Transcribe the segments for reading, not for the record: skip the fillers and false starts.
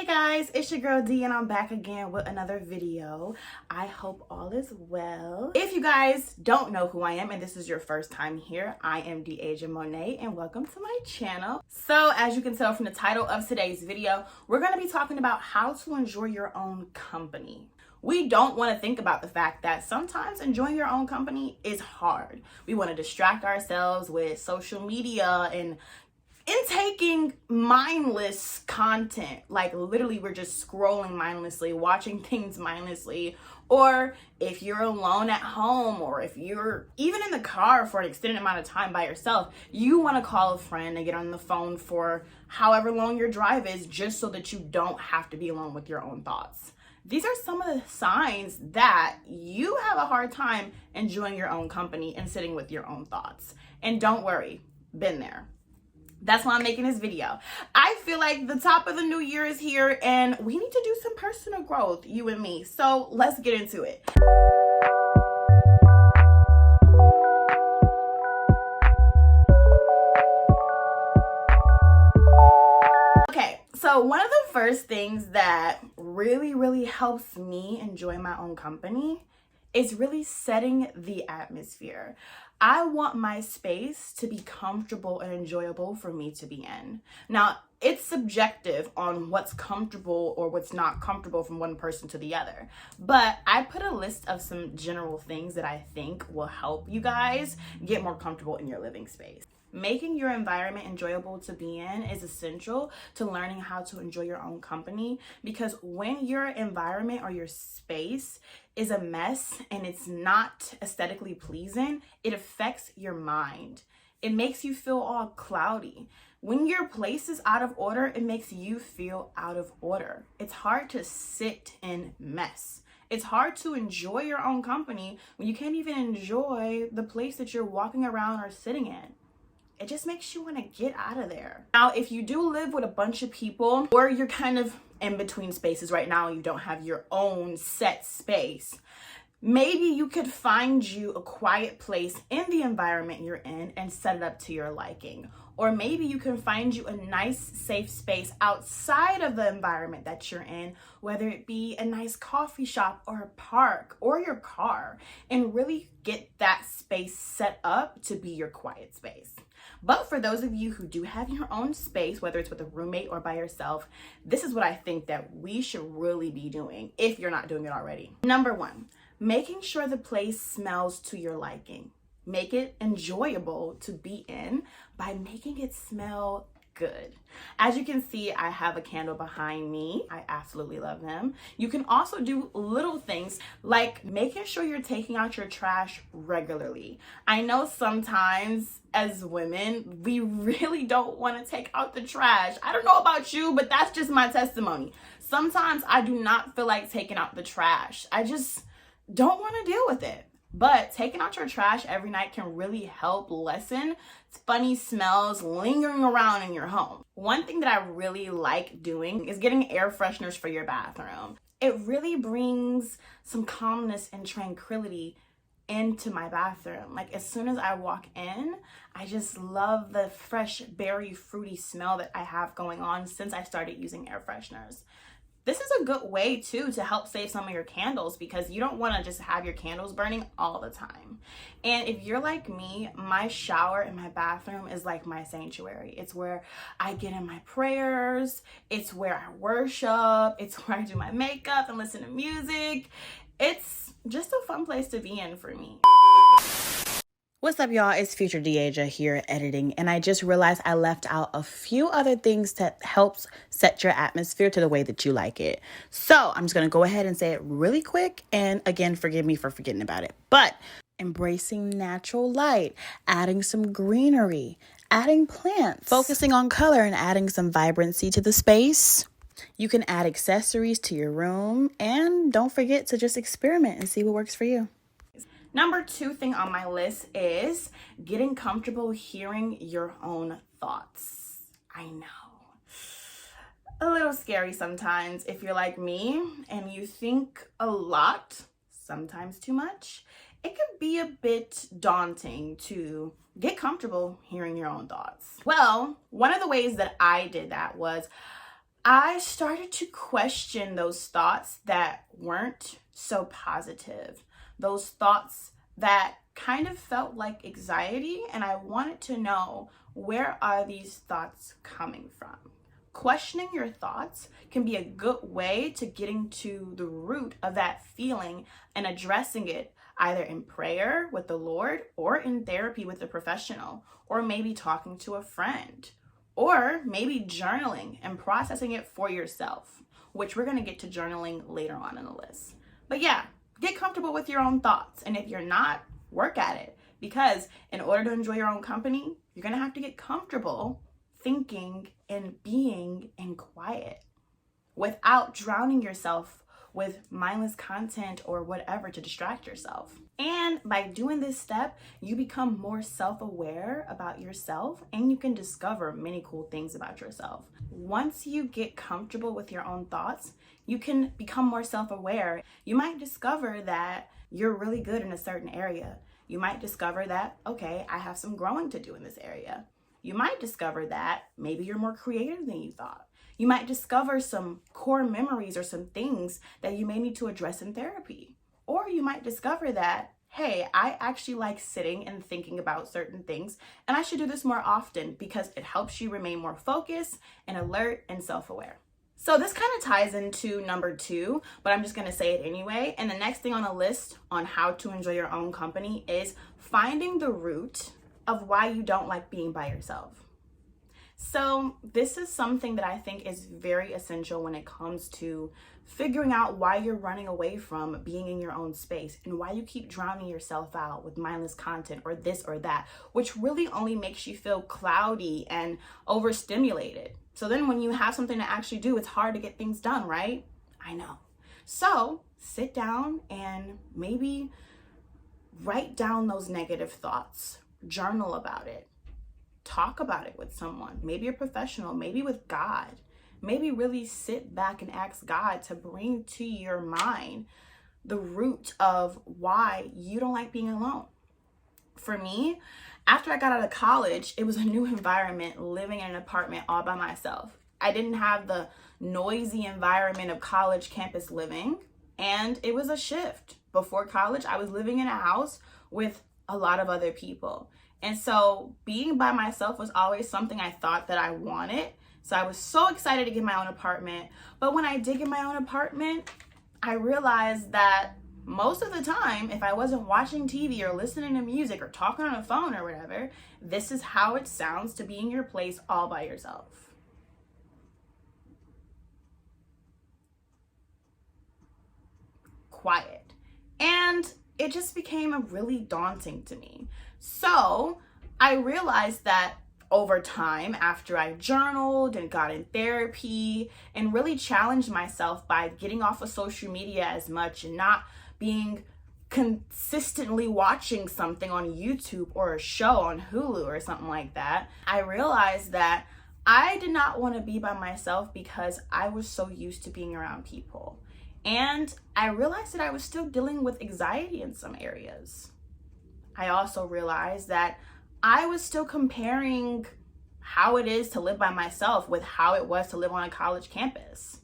Guys, it's your girl D and I'm back again with another video. I hope all is well. If you guys don't know who I am and this is your first time here, I am Mon'e and welcome to my channel. So as you can tell from the title of today's video, we're going to be talking about how to enjoy your own company. We don't want to think about the fact that sometimes enjoying your own company is hard. We want to distract ourselves with social media and taking mindless content. Like literally we're just scrolling mindlessly, watching things mindlessly. Or if you're alone at home, or if you're even in the car for an extended amount of time by yourself, you want to call a friend and get on the phone for however long your drive is, just so that you don't have to be alone with your own thoughts. These are some of the signs that you have a hard time enjoying your own company and sitting with your own thoughts. And don't worry, been there. That's why I'm making this video. I feel like the top of the new year is here and we need to do some personal growth, you and me. So let's get into it. Okay, so one of the first things that really helps me enjoy my own company is really setting the atmosphere. I want my space to be comfortable and enjoyable for me to be in. Now, it's subjective on what's comfortable or what's not comfortable from one person to the other. But I put a list of some general things that I think will help you guys get more comfortable in your living space. Making your environment enjoyable to be in is essential to learning how to enjoy your own company, because when your environment or your space is a mess and it's not aesthetically pleasing, it affects your mind. It makes you feel all cloudy. When your place is out of order, it makes you feel out of order. It's hard to sit in mess. It's hard to enjoy your own company when you can't even enjoy the place that you're walking around or sitting in. It just makes you want to get out of there. Now, if you do live with a bunch of people, or you're kind of in between spaces right now, you don't have your own set space, maybe you could find you a quiet place in the environment you're in and set it up to your liking. Or maybe you can find you a nice, safe space outside of the environment that you're in, whether it be a nice coffee shop or a park or your car, and really get that space set up to be your quiet space. But for those of you who do have your own space, whether it's with a roommate or by yourself, this is what I think that we should really be doing if you're not doing it already. Number one, making sure the place smells to your liking. Make it enjoyable to be in by making it smell good. As you can see, I have a candle behind me. I absolutely love them. You can also do little things like making sure you're taking out your trash regularly. I know sometimes as women, we really don't want to take out the trash. I don't know about you, but that's just my testimony. Sometimes I do not feel like taking out the trash. I just don't want to deal with it. But taking out your trash every night can really help lessen funny smells lingering around in your home. One thing that I really like doing is getting air fresheners for your bathroom. It really brings some calmness and tranquility into my bathroom. Like as soon as I walk in, I just love the fresh berry fruity smell that I have going on since I started using air fresheners. This is a good way too to help save some of your candles, because you don't want to just have your candles burning all the time. And if you're like me, my shower in my bathroom is like my sanctuary. It's where I get in my prayers. It's where I worship. It's where I do my makeup and listen to music. It's just a fun place to be in for me. What's up, y'all? It's Future Deaja here editing, and I just realized I left out a few other things that helps set your atmosphere to the way that you like it. So I'm just going to go ahead and say it really quick, and again, forgive me for forgetting about it. But embracing natural light, adding some greenery, adding plants, focusing on color and adding some vibrancy to the space. You can add accessories to your room, and don't forget to just experiment and see what works for you. Number two thing on my list is getting comfortable hearing your own thoughts. I know, a little scary sometimes if you're like me and you think a lot, sometimes too much. It could be a bit daunting to get comfortable hearing your own thoughts. Well, one of the ways that I did that was I started to question those thoughts that weren't so positive, those thoughts that kind of felt like anxiety, and I wanted to know, where are these thoughts coming from? Questioning your thoughts can be a good way to getting to the root of that feeling and addressing it either in prayer with the Lord or in therapy with a professional, or maybe talking to a friend, or maybe journaling and processing it for yourself, which we're going to get to journaling later on in the list. But yeah, get comfortable with your own thoughts. And if you're not, work at it. Because in order to enjoy your own company, you're going to have to get comfortable thinking and being in quiet without drowning yourself with mindless content or whatever to distract yourself. And by doing this step, you become more self-aware about yourself, and you can discover many cool things about yourself. Once you get comfortable with your own thoughts, you can become more self-aware. You might discover that you're really good in a certain area. You might discover that, okay, I have some growing to do in this area. You might discover that maybe you're more creative than you thought. You might discover some core memories or some things that you may need to address in therapy. Or you might discover that, hey, I actually like sitting and thinking about certain things, and I should do this more often because it helps you remain more focused and alert and self-aware. So this kind of ties into number 2, but I'm just going to say it anyway. And the next thing on the list on how to enjoy your own company is finding the root of why you don't like being by yourself. So this is something that I think is very essential when it comes to figuring out why you're running away from being in your own space and why you keep drowning yourself out with mindless content or this or that, which really only makes you feel cloudy and overstimulated. So then when you have something to actually do, it's hard to get things done, right? I know. So sit down and maybe write down those negative thoughts, journal about it. Talk about it with someone, maybe a professional, maybe with God. Maybe really sit back and ask God to bring to your mind the root of why you don't like being alone. For me, after I got out of college, it was a new environment living in an apartment all by myself. I didn't have the noisy environment of college campus living, and it was a shift. Before college, I was living in a house with a lot of other people. And so being by myself was always something I thought that I wanted. So I was so excited to get my own apartment. But when I did get my own apartment, I realized that most of the time, if I wasn't watching TV or listening to music or talking on a phone or whatever, this is how it sounds to be in your place all by yourself. Quiet. And it just became really daunting to me. So I realized that over time, after I journaled and got in therapy and really challenged myself by getting off of social media as much and not being consistently watching something on YouTube or a show on Hulu or something like that, I realized that I did not want to be by myself because I was so used to being around people. And I realized that I was still dealing with anxiety in some areas. I also realized that I was still comparing how it is to live by myself with how it was to live on a college campus.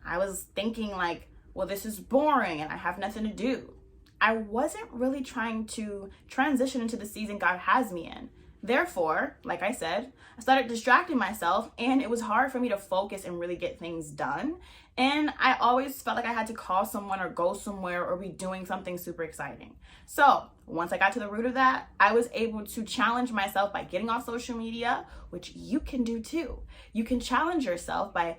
I was thinking like, well, this is boring and I have nothing to do. I wasn't really trying to transition into the season God has me in. Therefore, like I said, I started distracting myself, and it was hard for me to focus and really get things done. And I always felt like I had to call someone or go somewhere or be doing something super exciting. So once I got to the root of that, I was able to challenge myself by getting off social media, which you can do too. You can challenge yourself by,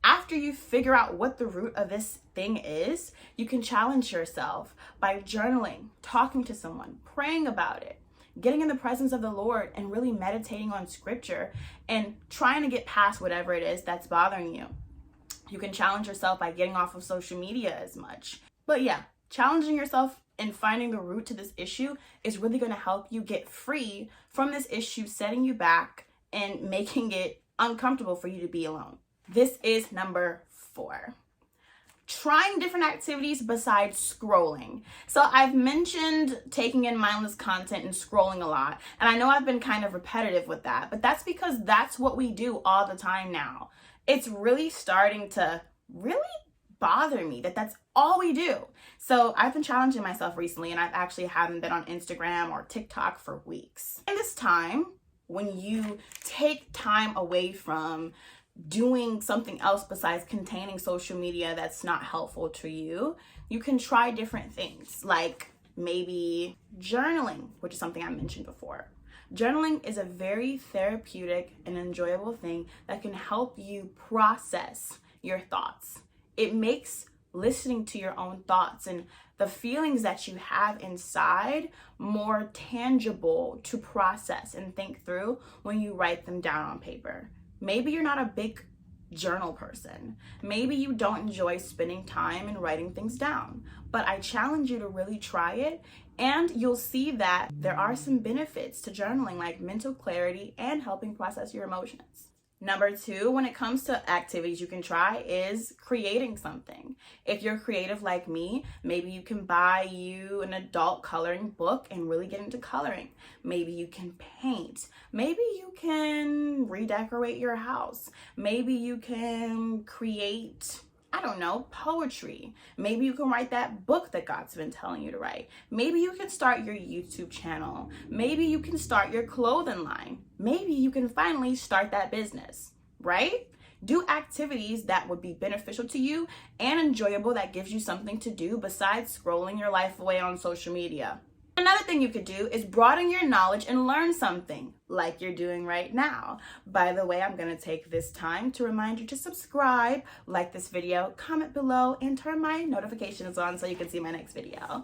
after you figure out what the root of this thing is, you can challenge yourself by journaling, talking to someone, praying about it, getting in the presence of the Lord and really meditating on scripture and trying to get past whatever it is that's bothering you. You can challenge yourself by getting off of social media as much. But yeah, challenging yourself and finding the root to this issue is really going to help you get free from this issue, setting you back and making it uncomfortable for you to be alone. This is number 4. Trying different activities besides scrolling. So I've mentioned taking in mindless content and scrolling a lot. And I know I've been kind of repetitive with that, but that's because that's what we do all the time now. It's really starting to really bother me that that's all we do. So I've been challenging myself recently, and I've actually haven't been on Instagram or TikTok for weeks. In this time, when you take time away from doing something else besides containing social media that's not helpful to you, you can try different things, like maybe journaling, which is something I mentioned before. Journaling is a very therapeutic and enjoyable thing that can help you process your thoughts. It makes listening to your own thoughts and the feelings that you have inside more tangible to process and think through when you write them down on paper. Maybe you're not a big journal person. Maybe you don't enjoy spending time and writing things down, but I challenge you to really try it, and you'll see that there are some benefits to journaling, like mental clarity and helping process your emotions. Number 2, when it comes to activities you can try, is creating something. If you're creative like me, maybe you can buy you an adult coloring book and really get into coloring. Maybe you can paint. Maybe you can redecorate your house. Maybe you can create, I don't know, poetry. Maybe you can write that book that God's been telling you to write. Maybe you can start your YouTube channel. Maybe you can start your clothing line. Maybe you can finally start that business, right? Do activities that would be beneficial to you and enjoyable, that gives you something to do besides scrolling your life away on social media. Another thing you could do is broaden your knowledge and learn something, like you're doing right now. By the way, I'm going to take this time to remind you to subscribe, like this video, comment below, and turn my notifications on so you can see my next video.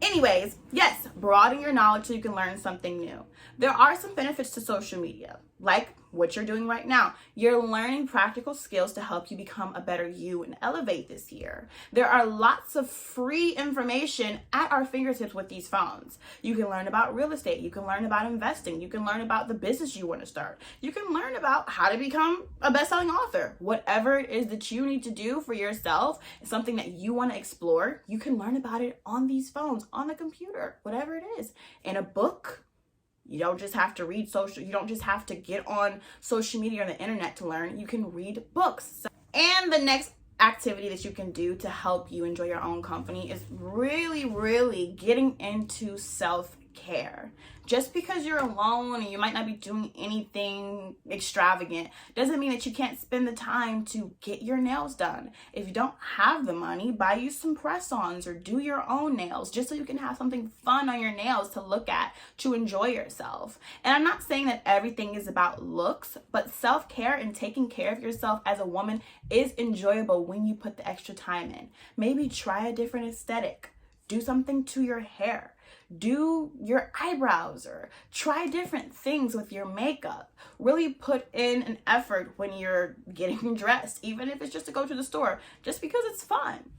Anyways, yes, broaden your knowledge so you can learn something new. There are some benefits to social media, like what you're doing right now. You're learning practical skills to help you become a better you and elevate this year. There are lots of free information at our fingertips with these phones. You can learn about real estate. You can learn about investing. You can learn about the business you want to start. You can learn about how to become a best-selling author. Whatever it is that you need to do for yourself, something that you want to explore, you can learn about it on these phones, on the computer, whatever it is. In a book. You don't just have to read you don't just have to get on social media or the internet to learn. You can read books. And the next activity that you can do to help you enjoy your own company is really getting into self-care. Just because you're alone and you might not be doing anything extravagant doesn't mean that you can't spend the time to get your nails done. If you don't have the money, buy you some press-ons or do your own nails just so you can have something fun on your nails to look at, to enjoy yourself. And I'm not saying that everything is about looks, but self-care and taking care of yourself as a woman is enjoyable when you put the extra time in. Maybe try a different aesthetic. Do something to your hair. Do your eyebrows or try different things with your makeup. Really put in an effort when you're getting dressed, even if it's just to go to the store, just because it's fun.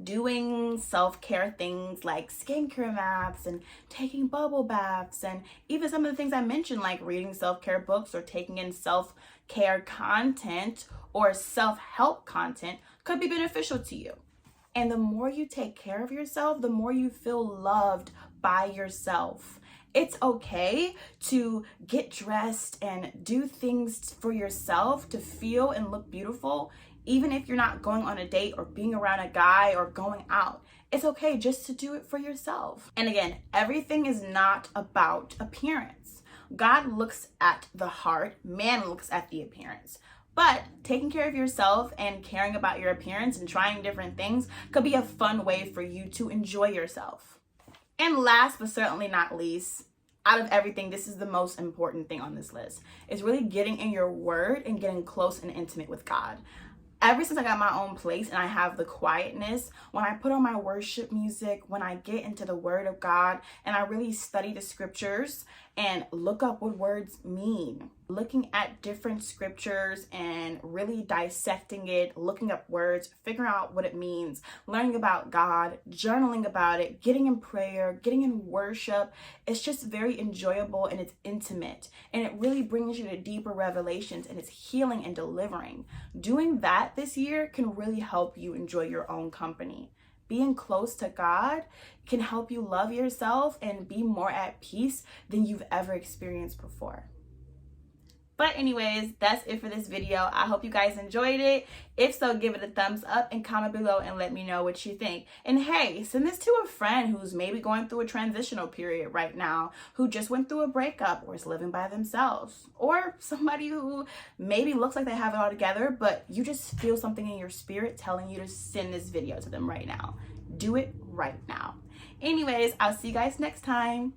Doing self-care things like skincare baths and taking bubble baths, and even some of the things I mentioned, like reading self-care books or taking in self-care content or self-help content, could be beneficial to you. And the more you take care of yourself, the more you feel loved by yourself. It's okay to get dressed and do things for yourself to feel and look beautiful, even if you're not going on a date or being around a guy or going out. It's okay just to do it for yourself. And again, everything is not about appearance. God looks at the heart, man looks at the appearance. But taking care of yourself and caring about your appearance and trying different things could be a fun way for you to enjoy yourself. And last but certainly not least, out of everything, this is the most important thing on this list, is really getting in your word and getting close and intimate with God. Ever since I got my own place and I have the quietness, when I put on my worship music, when I get into the word of God and I really study the scriptures and look up what words mean, looking at different scriptures and really dissecting it, looking up words, figuring out what it means, learning about God, journaling about it, getting in prayer, getting in worship. It's just very enjoyable and it's intimate and it really brings you to deeper revelations and it's healing and delivering. Doing that this year can really help you enjoy your own company. Being close to God can help you love yourself and be more at peace than you've ever experienced before. But anyways, that's it for this video. I hope you guys enjoyed it. If so, give it a thumbs up and comment below and let me know what you think. And hey, send this to a friend who's maybe going through a transitional period right now, who just went through a breakup or is living by themselves, or somebody who maybe looks like they have it all together, but you just feel something in your spirit telling you to send this video to them right now. Do it right now. Anyways, I'll see you guys next time.